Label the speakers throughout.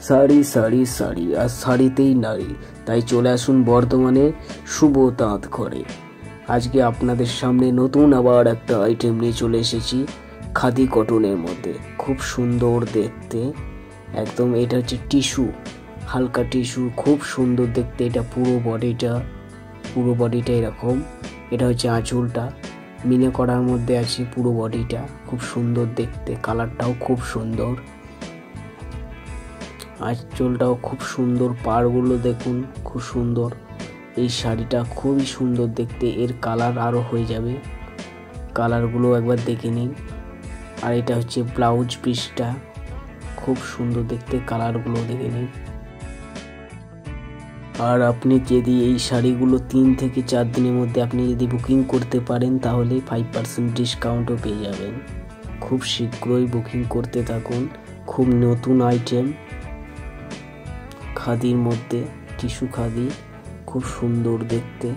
Speaker 1: শাড়ি শাড়ি শাড়ি আর শাড়িতেই নারী, তাই চলে আসুন বর্ধমানে শুভ তাঁত ঘরে। আজকে আপনাদের সামনে নতুন আবার একটা আইটেম নিয়ে চলে এসেছি খাদি কটনের মধ্যে। খুব সুন্দর দেখতে, একদম এটা হচ্ছে টিস্যু, হালকা টিস্যু, খুব সুন্দর দেখতে। এটা পুরো বডিটা এরকম। এটা হচ্ছে আঁচলটা, মিনে করার মধ্যে আছে পুরো বডিটা, খুব সুন্দর দেখতে, কালারটাও খুব সুন্দর, আঁচলটাও খুব সুন্দর, পাড়গুলো দেখুন খুব সুন্দর। এই শাড়িটা খুবই সুন্দর দেখতে, এর কালার আরও হয়ে যাবে, কালারগুলো একবার দেখে নিন। আর এটা হচ্ছে ব্লাউজ পিসটা, খুব সুন্দর দেখতে, কালারগুলো দেখে নিন। আর আপনি যদি এই শাড়িগুলো 3 থেকে 4 দিনের মধ্যে আপনি যদি বুকিং করতে পারেন তাহলে 5% ডিসকাউন্টও পেয়ে যাবেন। খুব শীঘ্রই বুকিং করতে থাকুন। খুব নতুন আইটেম খাদির মধ্যে, টিস্যু খাদি, খুব সুন্দর দেখতে।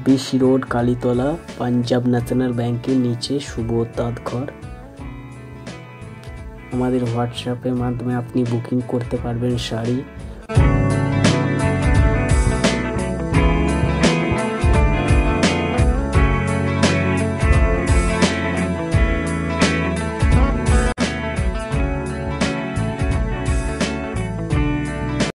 Speaker 1: BC road, Kalitala, Punjab national ব্যাংকের নিচে শুভ তাঁত ঘর। আমাদের হোয়াটসঅ্যাপের মাধ্যমে আপনি বুকিং করতে পারবেন শাড়ি।